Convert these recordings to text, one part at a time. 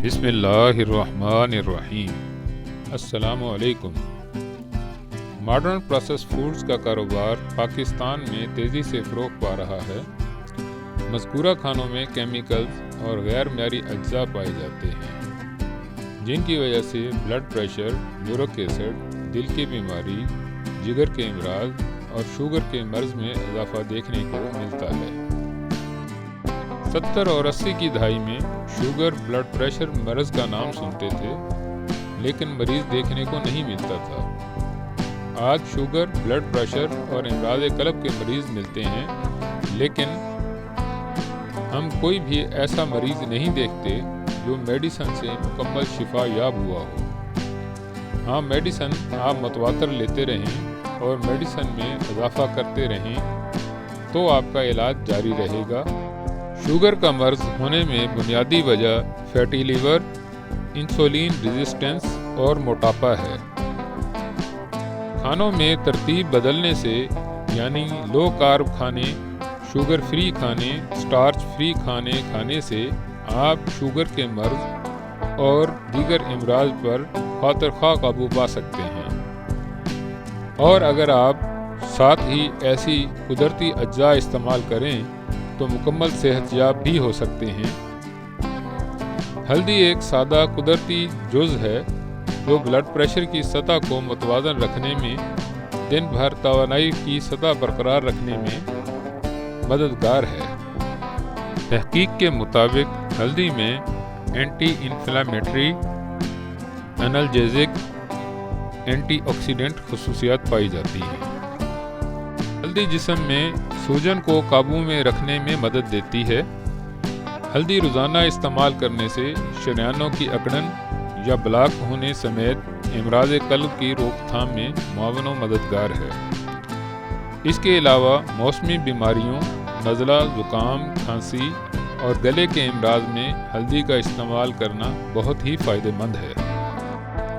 बिस्मिल्लाहिर्रहमानिर्रहीम। अस्सलामुअलैकुम। Modern process foods का कारोबार पाकिस्तान में तेज़ी से फ़रोग़ पा रहा है। मज़कूरा खानों में केमिकल्स और गैर मयारी अज्जा पाए जाते हैं, जिनकी वजह से ब्लड प्रेशर, यूरिक एसिड, दिल की बीमारी, जिगर के अमराज और शुगर के मर्ज़ में इजाफ़ा देखने को मिलता है। 70 और 80 की दहाई में शुगर ब्लड प्रेशर मर्ज़ का नाम सुनते थे, लेकिन मरीज़ देखने को नहीं मिलता था। आज शुगर, ब्लड प्रेशर और अमराज़ क़ल्ब के मरीज़ मिलते हैं, लेकिन हम कोई भी ऐसा मरीज़ नहीं देखते जो मेडिसन से मुकम्मल शिफा याब हुआ हो। हाँ, मेडिसन आप मुतवातर लेते रहें और मेडिसन में इजाफ़ा करते रहें तो आपका इलाज जारी रहेगा। शुगर का मर्ज़ होने में बुनियादी वजह फैटी लीवर, इंसुलिन रेजिस्टेंस और मोटापा है। खानों में तरतीब बदलने से, यानी लो कार्ब खाने, शुगर फ्री खाने, स्टार्च फ्री खाने खाने से आप शुगर के मर्ज़ और दीगर अमराज पर खातिर खा काबू पा सकते हैं। और अगर आप साथ ही ऐसी कुदरती अज्जा इस्तेमाल करें तो मुकम्मल सेहतयाब भी हो सकते हैं। हल्दी एक सादा कुदरती जुज़ है जो ब्लड प्रेशर की सतह को मुतवाज़न रखने में, दिन भर तवानाई की सतह बरकरार रखने में मददगार है। तहकीक के मुताबिक हल्दी में एंटी इन्फ्लेमेटरी, एनाल्जेसिक, एंटीऑक्सीडेंट खुसूसियात पाई जाती हैं। हल्दी जिस्म में सूजन को काबू में रखने में मदद देती है। हल्दी रोज़ाना इस्तेमाल करने से शरीयानों की अकड़न या ब्लॉक होने समेत अमराज़ क़ल्ब की रोकथाम में मुआवन मददगार है। इसके अलावा मौसमी बीमारियों, नज़ला, ज़ुकाम, खांसी और गले के अमराज में हल्दी का इस्तेमाल करना बहुत ही फ़ायदेमंद है।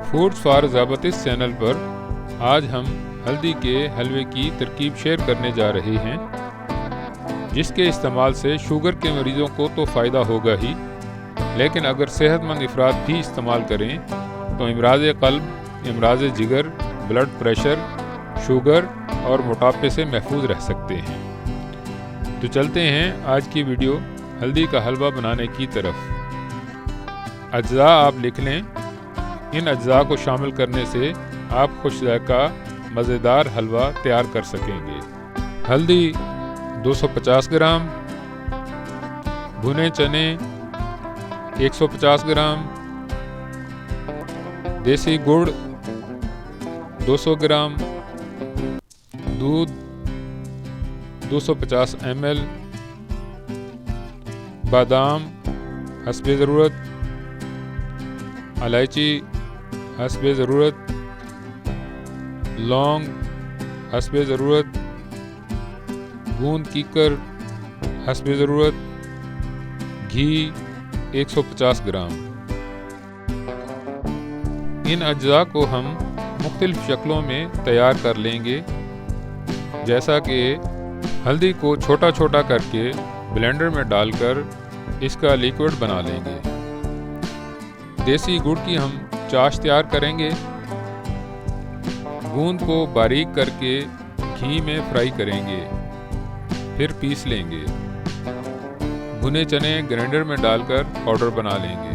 फूड्स फॉर ज़ाबतिस चैनल पर आज हम हल्दी के हलवे की तरकीब शेयर करने जा रहे हैं, जिसके इस्तेमाल से शुगर के मरीज़ों को तो फ़ायदा होगा ही, लेकिन अगर सेहतमंद अफराद भी इस्तेमाल करें तो अमराज़ क़ल्ब, अमराज़ जिगर, ब्लड प्रेशर, शुगर और मोटापे से महफूज रह सकते हैं। तो चलते हैं आज की वीडियो हल्दी का हलवा बनाने की तरफ। अज्जा आप लिख लें। इन अज्जा को शामिल करने से आप खुश जायका मज़ेदार हलवा तैयार कर सकेंगे। हल्दी 250 ग्राम, भुने चने 150 ग्राम, देसी गुड़ 200 ग्राम, दूध 250 ml, बादाम हस्बे ज़रूरत, इलायची हस्बे ज़रूरत, लौंग हस्बे ज़रूरत, गूंद कीकर हस्बे ज़रूरत, घी 150 ग्राम। इन अज्जा को हम मुख्तलिफ शक्लों में तैयार कर लेंगे, जैसा कि हल्दी को छोटा छोटा करके ब्लेंडर में डालकर इसका लिक्विड बना लेंगे। देसी गुड़ की हम चाश तैयार करेंगे। गूंद को बारीक करके घी में फ्राई करेंगे, फिर पीस लेंगे। भुने चने ग्राइंडर में डालकर पाउडर बना लेंगे।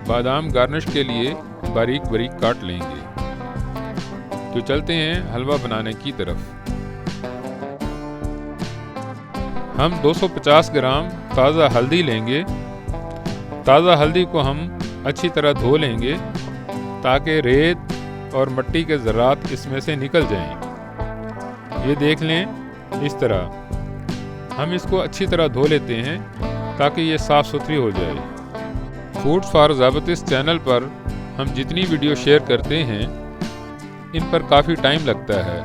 बादाम गार्निश के लिए बारीक बारीक काट लेंगे। तो चलते हैं हलवा बनाने की तरफ। हम 250 ग्राम ताज़ा हल्दी लेंगे। ताज़ा हल्दी को हम अच्छी तरह धो लेंगे ताकि रेत और मिट्टी के ज़रात इसमें से निकल जाएं। ये देख लें, इस तरह हम इसको अच्छी तरह धो लेते हैं ताकि ये साफ़ सुथरी हो जाए। फूड्स फॉर ज़ाबतिस चैनल पर हम जितनी वीडियो शेयर करते हैं, इन पर काफ़ी टाइम लगता है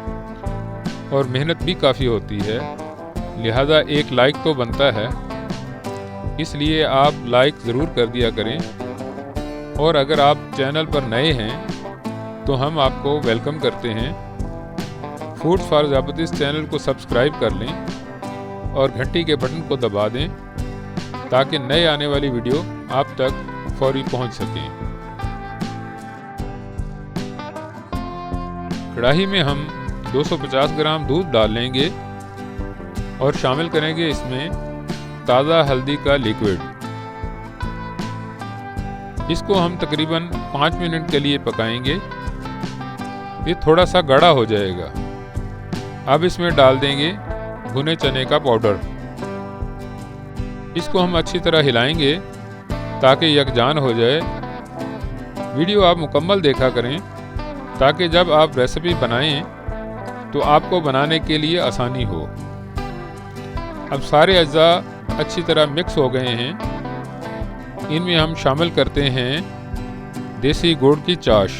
और मेहनत भी काफ़ी होती है, लिहाजा एक लाइक तो बनता है। इसलिए आप लाइक ज़रूर कर दिया करें। और अगर आप चैनल पर नए हैं तो हम आपको वेलकम करते हैं। फूड्स फॉर ज़ाबतिस चैनल को सब्सक्राइब कर लें और घंटी के बटन को दबा दें ताकि नए आने वाली वीडियो आप तक फौरी पहुंच सकें। कढ़ाई में हम 250 ग्राम दूध डाल लेंगे और शामिल करेंगे इसमें ताज़ा हल्दी का लिक्विड। इसको हम तकरीबन 5 मिनट के लिए पकाएंगे। ये थोड़ा सा गाढ़ा हो जाएगा। अब इसमें डाल देंगे भुने चने का पाउडर। इसको हम अच्छी तरह हिलाएंगे ताकि यकजान हो जाए। वीडियो आप मुकम्मल देखा करें ताकि जब आप रेसिपी बनाएं तो आपको बनाने के लिए आसानी हो। अब सारे अज्जा अच्छी तरह मिक्स हो गए हैं। इनमें हम शामिल करते हैं देसी गुड़ की चाश।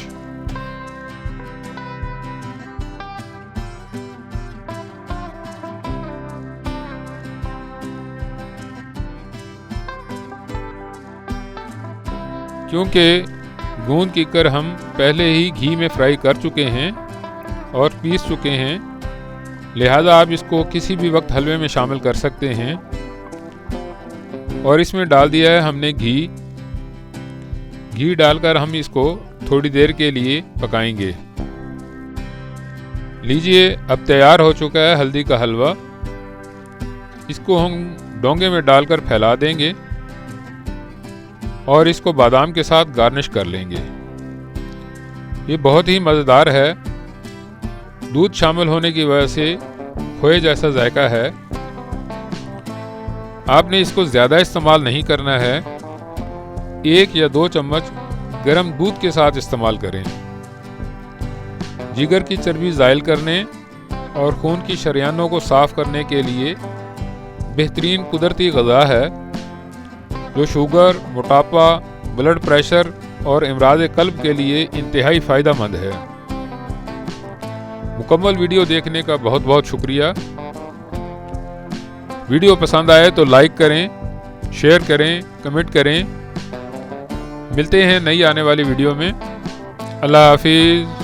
क्योंकि गूंद कीकर हम पहले ही घी में फ्राई कर चुके हैं और पीस चुके हैं, लिहाजा आप इसको किसी भी वक्त हलवे में शामिल कर सकते हैं। और इसमें डाल दिया है हमने घी डालकर हम इसको थोड़ी देर के लिए पकाएंगे। लीजिए, अब तैयार हो चुका है हल्दी का हलवा। इसको हम डोंगे में डालकर फैला देंगे और इसको बादाम के साथ गार्निश कर लेंगे। ये बहुत ही मज़ेदार है। दूध शामिल होने की वजह से खोए जैसा जायका है। आपने इसको ज़्यादा इस्तेमाल नहीं करना है। 1 या 2 चम्मच गर्म दूध के साथ इस्तेमाल करें। जिगर की चर्बी ज़ाइल करने और खून की शरियानों को साफ़ करने के लिए बेहतरीन कुदरती ग़िज़ा है जो शुगर, मोटापा, ब्लड प्रेशर और इमराज़ क़ल्ब के लिए इंतहाई फ़ायदेमंद है। मुकम्मल वीडियो देखने का बहुत बहुत शुक्रिया। वीडियो पसंद आए तो लाइक करें, शेयर करें, कमेंट करें। मिलते हैं नई आने वाली वीडियो में। अल्लाह हाफिज़।